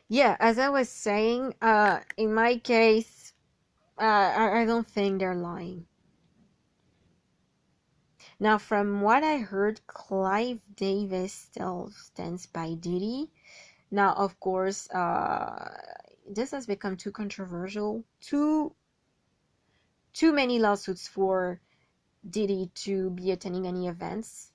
Yeah, as I was saying, in my case, I don't think they're lying. Now, from what I heard, Clive Davis still stands by Diddy. Now, of course, this has become too controversial, too many lawsuits for Diddy to be attending any events.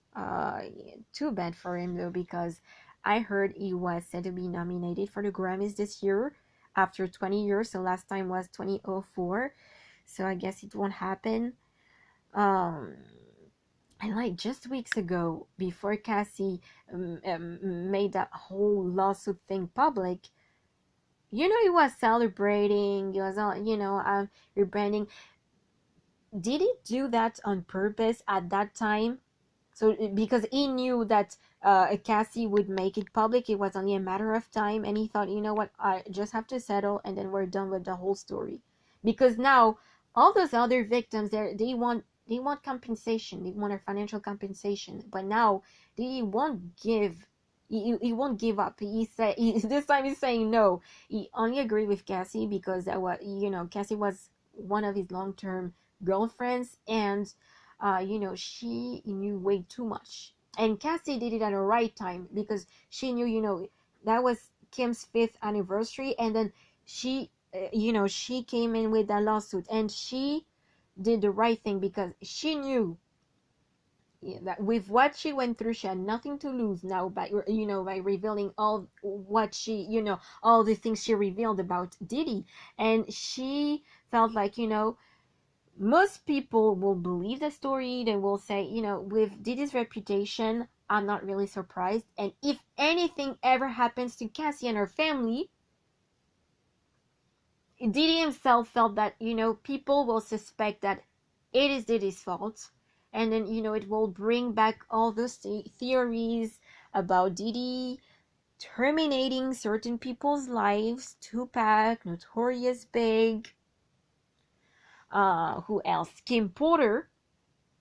Too bad for him though, because I heard he was said to be nominated for the Grammys this year after 20 years. So last time was 2004. So I guess it won't happen. Um, and like just weeks ago, before Cassie made that whole lawsuit thing public, he was celebrating. He was all, rebranding. Did he do that on purpose at that time? So because he knew that Cassie would make it public, it was only a matter of time, and he thought, you know what, I just have to settle, and then we're done with the whole story. Because now all those other victims, they want compensation, they want a financial compensation, but now he won't give. He won't give up. He said this time he's saying no. He only agreed with Cassie because that was Cassie was one of his long-term girlfriends, and she knew way too much. And Cassie did it at the right time because she knew, that was Kim's 5th anniversary, and then she came in with that lawsuit, and she did the right thing because she knew, that with what she went through, she had nothing to lose now by revealing all what all the things she revealed about Diddy, and she felt like, most people will believe the story. They will say, with Diddy's reputation, I'm not really surprised. And if anything ever happens to Cassie and her family, Diddy himself felt that, people will suspect that it is Diddy's fault. And then, it will bring back all those theories about Diddy terminating certain people's lives. Tupac, Notorious Big, who else? Kim Porter,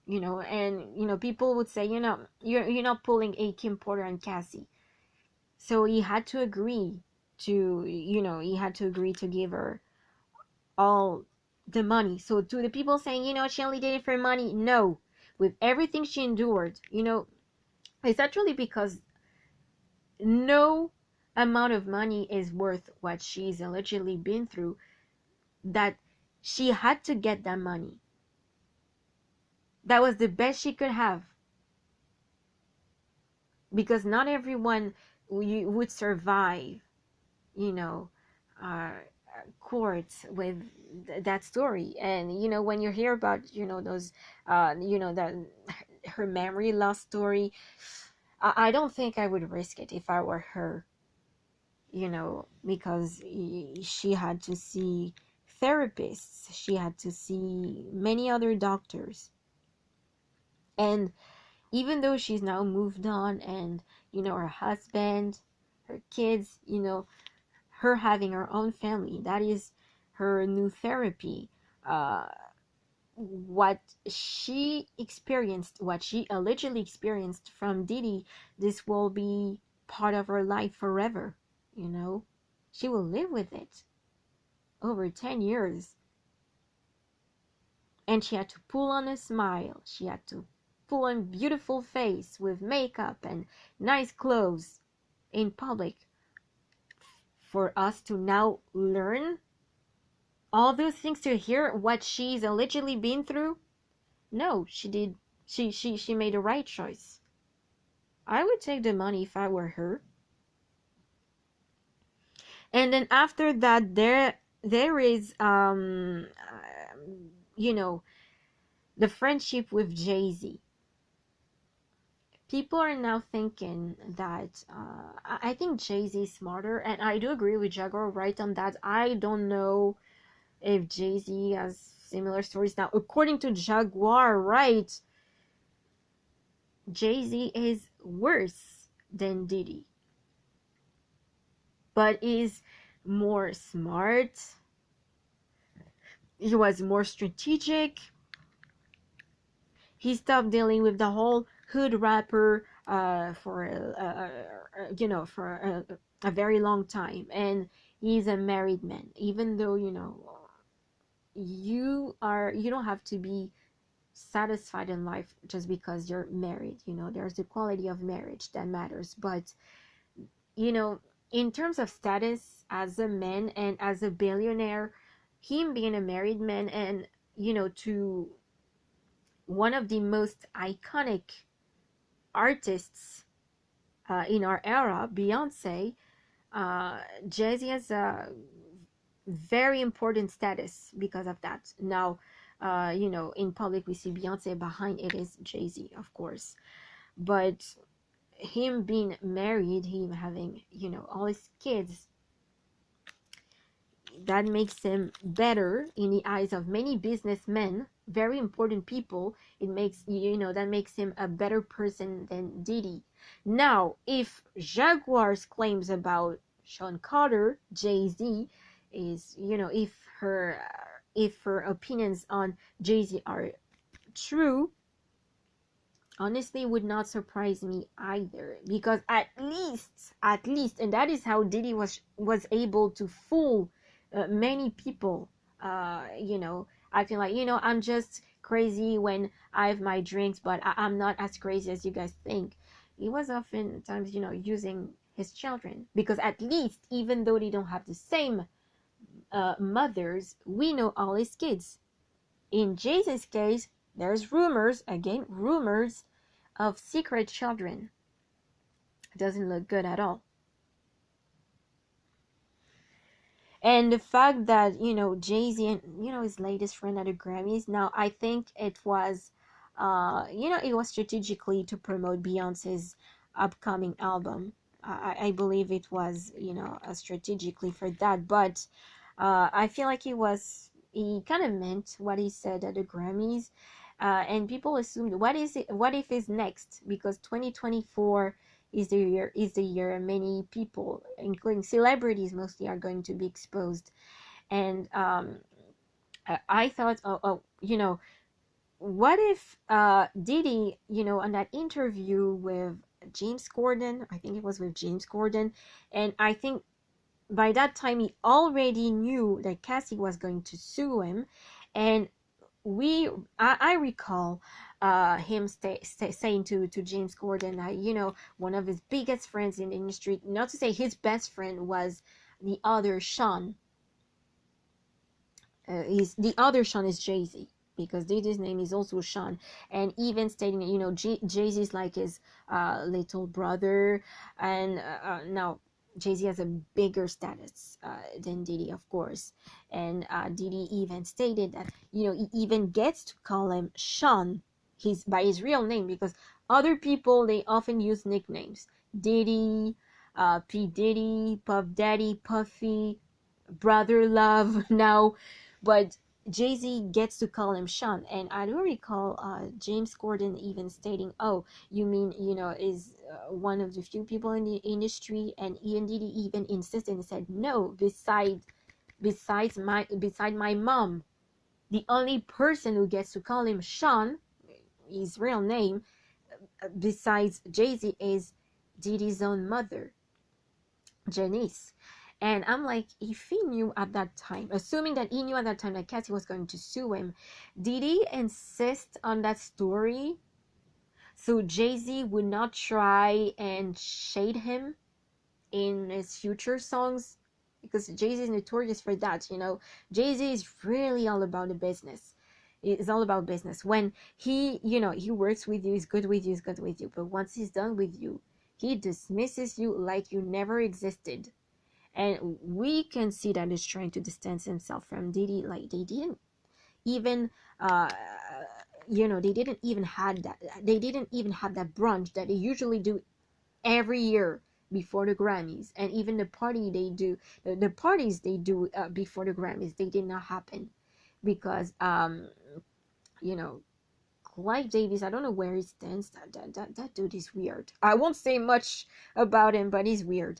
and people would say, you're not pulling a Kim Porter and Cassie. So he had to agree to give her all the money. So to the people saying, she only did it for money, no. With everything she endured, it's actually because no amount of money is worth what she's allegedly been through, that she had to get that money. That was the best she could have, because not everyone would survive, you know, uh, courts with that story. And when you hear about those, that her memory loss story, I don't think I would risk it if I were her, because she had to see therapists, she had to see many other doctors, and even though she's now moved on, and her husband, her kids, her having her own family, that is her new therapy. uh what what she allegedly experienced from Diddy, this will be part of her life forever. you know she will live with it over 10 years. And she had to pull on a smile, she had to pull on beautiful face with makeup and nice clothes in public, for us to now learn all those things, to hear what she's allegedly been through. No, she did. She made the right choice. I would take the money if I were her. And then after that, there is you know the friendship with Jay-Z. People are now thinking that I think Jay-Z is smarter, and I do agree with Jaguar right on that. I don't know if Jay-Z has similar stories. Now, according to Jaguar, right, Jay-Z is worse than Diddy, but is more smart. He was more strategic. He stopped dealing with the whole hood rapper for a very long time, and he's a married man. Even though you don't have to be satisfied in life just because you're married. There's the quality of marriage that matters. But you know in terms of status as a man and as a billionaire, him being a married man, and to one of the most iconic artists in our era, Beyonce, Jay-Z has a very important status because of that. Now, in public we see Beyonce, behind it is Jay-Z, of course. But him being married, him having, all his kids, that makes him better in the eyes of many businessmen, very important people. It makes, that makes him a better person than Diddy. Now, if Jaguar's claims about Sean Carter, Jay-Z, is, if her opinions on Jay-Z are true, honestly would not surprise me either, because at least, and that is how Diddy was able to fool many people. I feel like, I'm just crazy when I have my drinks, but I'm not as crazy as you guys think. He was oftentimes, using his children, because at least, even though they don't have the same mothers, we know all his kids. In Jason's case, there's rumors, again, rumors of secret children. It doesn't look good at all. And the fact that, Jay-Z and, his latest friend at the Grammys, now I think it was, it was strategically to promote Beyonce's upcoming album. I believe it was, strategically for that. But I feel like he kind of meant what he said at the Grammys. And people assumed, what if it's next? Because 2024 is the year many people, including celebrities mostly, are going to be exposed. And I thought, what if Diddy, on that interview with James Corden, I think it was with James Corden, and I think by that time he already knew that Cassie was going to sue him. And I recall him saying to James Corden that, one of his biggest friends in the industry, not to say his best friend, was the other Sean. The other Sean is Jay-Z, because Diddy's name is also Sean. And even stating, Jay-Z is like his little brother. And now Jay-Z has a bigger status than Diddy, of course. And Diddy even stated that, he even gets to call him Sean, by his real name, because other people, they often use nicknames. Diddy, P. Diddy, Puff Daddy, Puffy, Brother Love now. But Jay-Z gets to call him Sean. And I do recall James Corden even stating, oh, you mean, is one of the few people in the industry? And Ian Diddy even insisted and said, no, beside my mom, the only person who gets to call him Sean, his real name, besides Jay-Z, is Diddy's own mother, Janice. And I'm like, if he knew at that time, assuming that he knew at that time that Cassie was going to sue him, did he insist on that story so Jay-Z would not try and shade him in his future songs? Because Jay-Z is notorious for that, Jay-Z is really all about the business. It's all about business. When he works with you, he's good with you, but once he's done with you, he dismisses you like you never existed. And we can see that he's trying to distance himself from Diddy. Like, they didn't even they didn't even have that brunch that they usually do every year before the Grammys. And even the parties they do before the Grammys, they did not happen, because Clive Davis, I don't know where he stands. That dude is weird. I won't say much about him, but he's weird.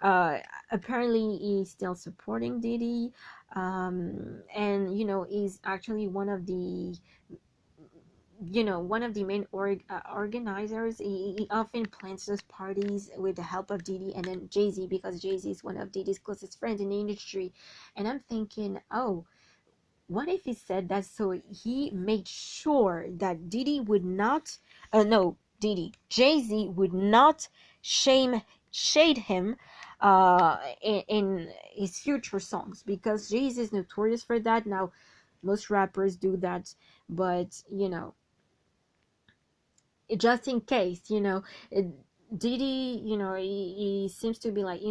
Apparently he's still supporting Diddy, and he's actually one of the one of the main organizers. He often plans those parties with the help of Diddy and then Jay-Z, because Jay-Z is one of Diddy's closest friends in the industry. And I'm thinking, oh, what if he said that so he made sure that Diddy would not, no, Diddy, Jay-Z would not shade him in his future songs, because Jay-Z is notorious for that. Now, most rappers do that, but just in case, Diddy, he seems to be like,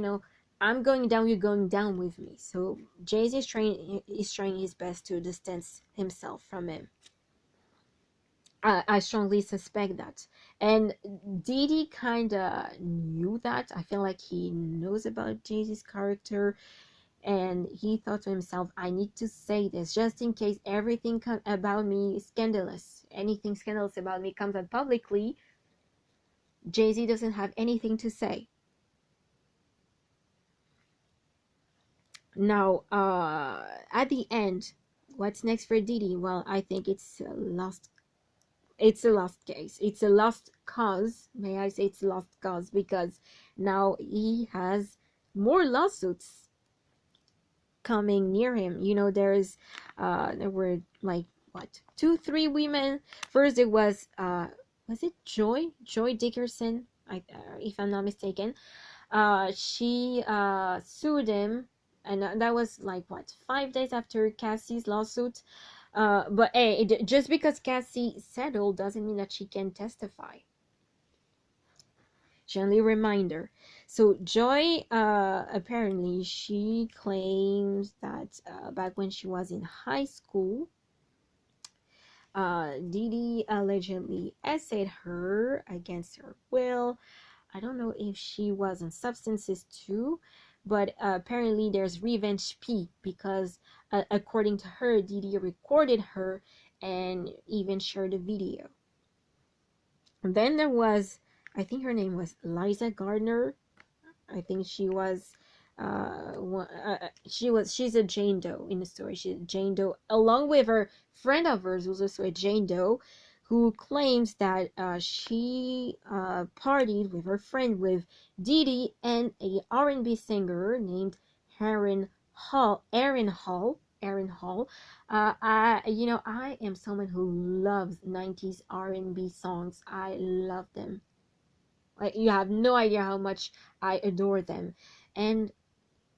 I'm going down, you're going down with me. So Jay-Z is trying his best to distance himself from him. I strongly suspect that. And Diddy kind of knew that. I feel like he knows about Jay-Z's character, and he thought to himself, I need to say this just in case everything about me is scandalous. Anything scandalous about me comes out publicly, Jay-Z doesn't have anything to say. Now, at the end, what's next for Diddy? Well, I think it's a lost. It's a lost case. It's a lost cause. May I say it's a lost cause, because now he has more lawsuits coming near him. There were like what, 2 3 women. First it was it Joy Dickerson, if I'm not mistaken. She sued him, and that was like what, 5 days after Cassie's lawsuit. But hey, just because Cassie settled doesn't mean that she can testify. Gently reminder. So Joy, apparently she claims that back when she was in high school, Diddy allegedly essayed her against her will. I don't know if she was on substances too, but apparently there's revenge P, because according to her, Diddy recorded her and even shared a video. And then there was, I think her name was Liza Gardner. I think she's a Jane Doe in the story. She's a Jane Doe, along with her friend of hers who's also a Jane Doe, who claims that she partied with her friend with Diddy and a R&B singer named Aaron Hall. I am someone who loves 90s R&B songs. I love them. Like, you have no idea how much I adore them. And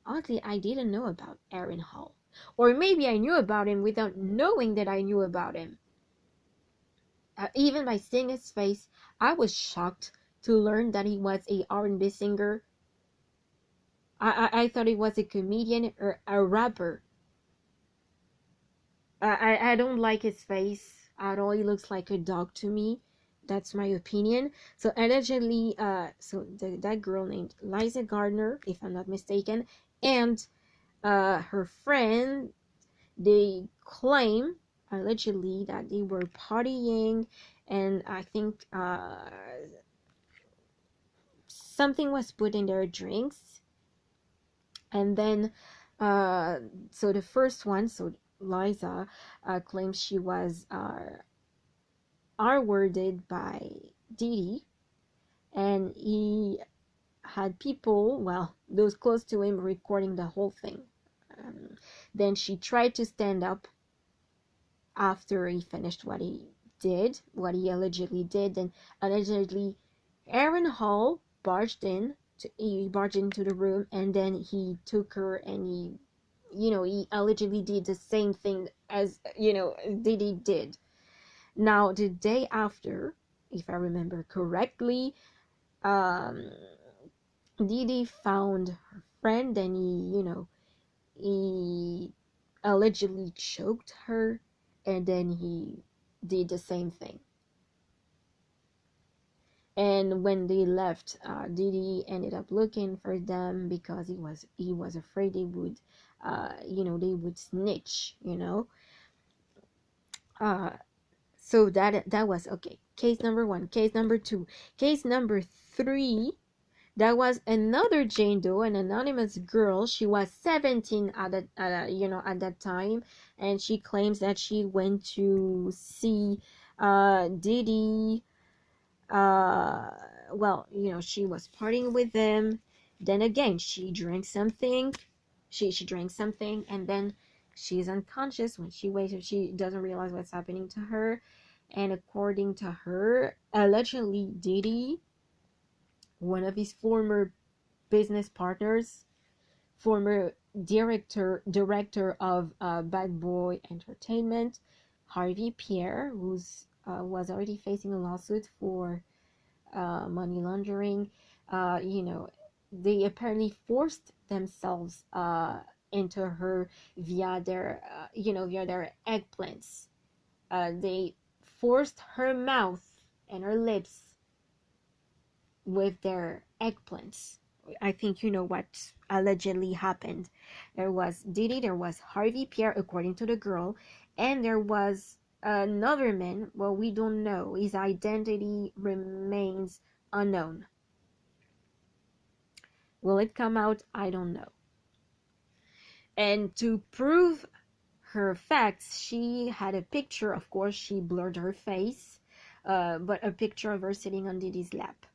oddly, I didn't know about Aaron Hall. Or maybe I knew about him without knowing that I knew about him. Even by seeing his face, I was shocked to learn that he was a R&B singer. I thought he was a comedian or a rapper. I don't like his face at all. He looks like a dog to me. That's my opinion. So allegedly, that girl named Liza Gardner, if I'm not mistaken, and her friend, they claim allegedly that they were partying, and I think something was put in their drinks, and then so the first one, so Liza claims she was R-worded by Diddy, and he had people, well, those close to him, recording the whole thing. Then she tried to stand up after he finished what he allegedly did. And allegedly, Aaron Hall barged into the room, and then he took her, and he allegedly did the same thing as Diddy did. Now, the day after, if I remember correctly, Diddy found her friend, and he allegedly choked her, and then he did the same thing. And when they left, Diddy ended up looking for them, because he was afraid they would snitch. So that was okay. Case number 1. Case number 2. Case number 3. That was another Jane Doe, an anonymous girl. She was 17 at that time, and she claims that she went to see Diddy, uh, well, she was partying with them. Then again, she drank something, and then she's unconscious when she wakes up. She doesn't realize what's happening to her. And according to her, allegedly Diddy, one of his former business partners, former director of Bad Boy Entertainment, Harvey Pierre, who's was already facing a lawsuit for money laundering. You know, they apparently forced themselves into her via their eggplants. They forced her mouth and her lips with their eggplants. I think you know what allegedly happened. There was Diddy, there was Harvey Pierre, according to the girl, and there was another man. Well, we don't know. His identity remains unknown. Will it come out? I don't know. And to prove her facts, she had a picture. Of course, she blurred her face, but a picture of her sitting on Diddy's lap.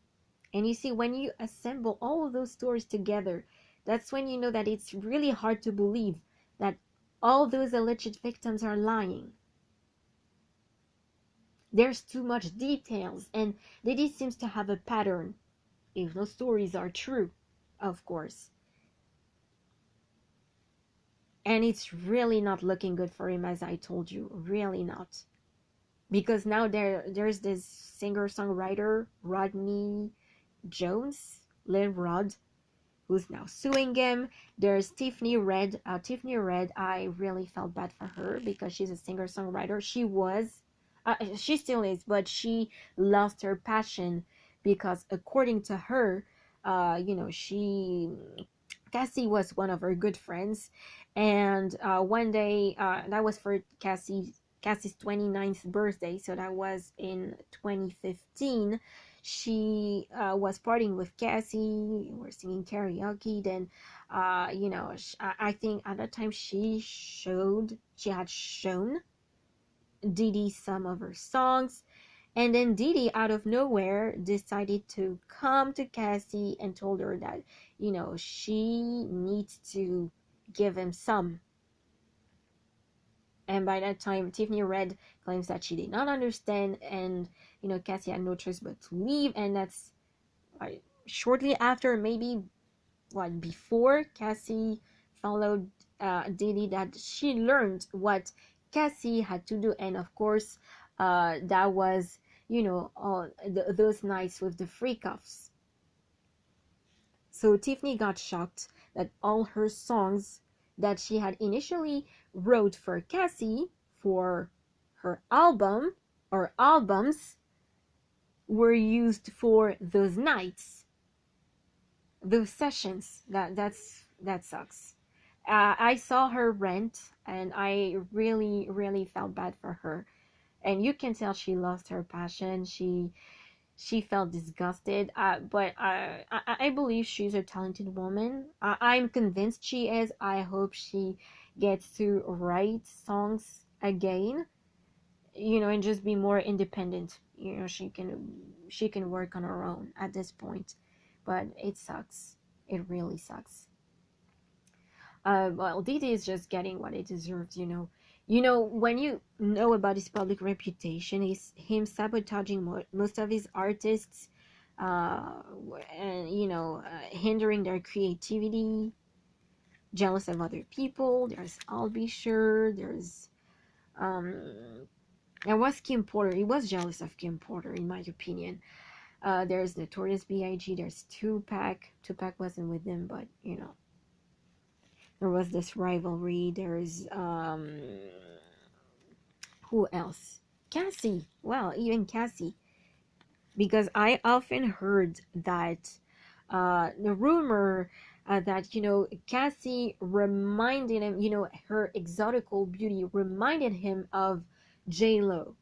And you see, when you assemble all of those stories together, that's when you know that it's really hard to believe that all those alleged victims are lying. There's too much details, and Diddy seems to have a pattern, if those stories are true, of course. And it's really not looking good for him, as I told you, really not. Because now there's this singer-songwriter, Rodney Jones, Lil Rod, who's now suing him. There's Tiffany Red. Tiffany Red, I really felt bad for her because she's a singer-songwriter. She still is, but she lost her passion because according to her, Cassie was one of her good friends, and one day, that was for Cassie's 29th birthday, so that was in 2015. She was partying with Cassie, we're singing karaoke. Then I think at that time she had shown Diddy some of her songs, and then Diddy, out of nowhere, decided to come to Cassie and told her that, she needs to give him some. And by that time, Tiffany Red claims that she did not understand, and, Cassie had no choice but to leave. And that's shortly after, maybe, before Cassie followed Diddy, that she learned what Cassie had to do. And of course, that was, all those nights with the freak offs. So Tiffany got shocked that all her songs that she had initially wrote for Cassie for her album or albums were used for those nights, those sessions. That sucks. I saw her rant, and I really, really felt bad for her. And you can tell she lost her passion. She felt disgusted. But I believe she's a talented woman. I'm convinced she is. I hope she gets to write songs again, and just be more independent. She can work on her own at this point. But it sucks. It really sucks. Well, Diddy is just getting what he deserves. When you know about his public reputation, is him sabotaging most of his artists, and hindering their creativity, jealous of other people. There's I'll Be Sure. There was Kim Porter. He was jealous of Kim Porter, in my opinion. There's Notorious B.I.G. There's Tupac. Tupac wasn't with him, but there was this rivalry. There's who else? Cassie. Well, even Cassie, because I often heard that the rumor that Cassie reminded him, her exotical beauty reminded him of J-Lo.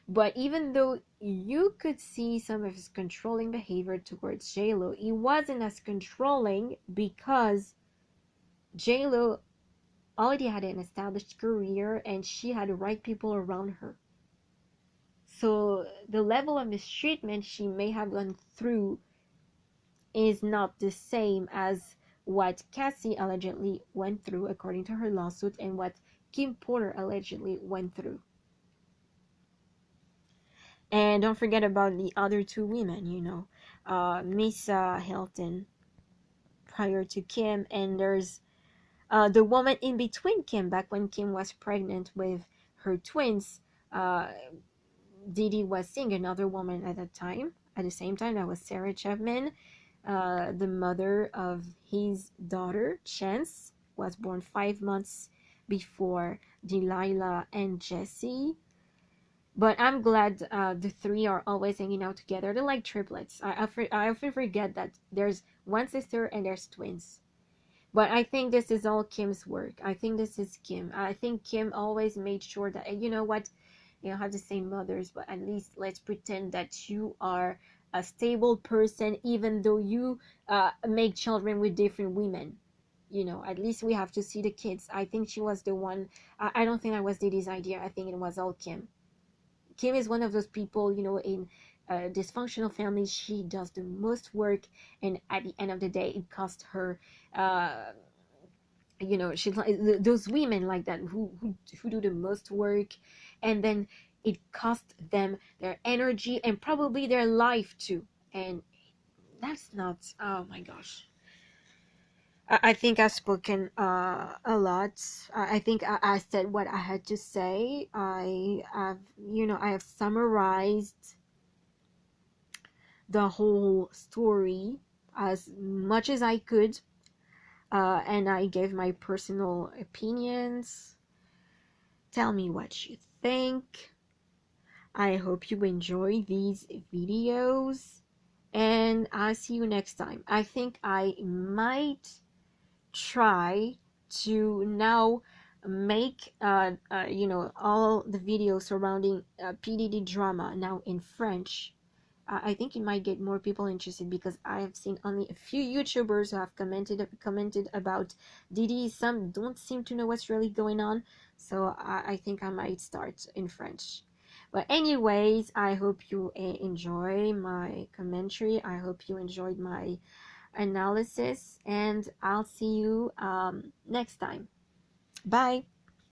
But even though you could see some of his controlling behavior towards J-Lo, he wasn't as controlling because J-Lo already had an established career and she had the right people around her. So the level of mistreatment she may have gone through is not the same as what Cassie allegedly went through, according to her lawsuit, and what Kim Porter allegedly went through. And don't forget about the other two women, Misa Hilton prior to Kim, and there's the woman in between Kim, back when Kim was pregnant with her twins. Uh, Diddy was seeing another woman at that time. At the same time, that was Sarah Chapman, the mother of his daughter, Chance, was born 5 months before Delilah and Jesse. But I'm glad the three are always hanging out together. They're like triplets. I often forget that there's one sister and there's twins. But I think this is all Kim's work. I think this is Kim. I think Kim always made sure that, and you know what, you don't have to say mothers, but at least let's pretend that you are a stable person, even though you make children with different women. At least we have to see the kids. I think she was the one. I don't think that was Diddy's idea. I think it was all Kim. Kim is one of those people, in dysfunctional families, she does the most work, and at the end of the day, it costs her. She's like those women like that who do the most work, and then it costs them their energy and probably their life too. And that's not. Oh my gosh. I think I've spoken a lot. I think I said what I had to say. I have summarized the whole story as much as I could, and I gave my personal opinions. Tell me what you think. I hope you enjoy these videos, and I'll see you next time. I think I might try to now make all the videos surrounding PDD drama now in French. I think it might get more people interested, because I have seen only a few YouTubers who have commented about Diddy. Some don't seem to know what's really going on, so I think I might start in French. But anyways, I hope you enjoy my commentary. I hope you enjoyed my analysis, and I'll see you next time. Bye.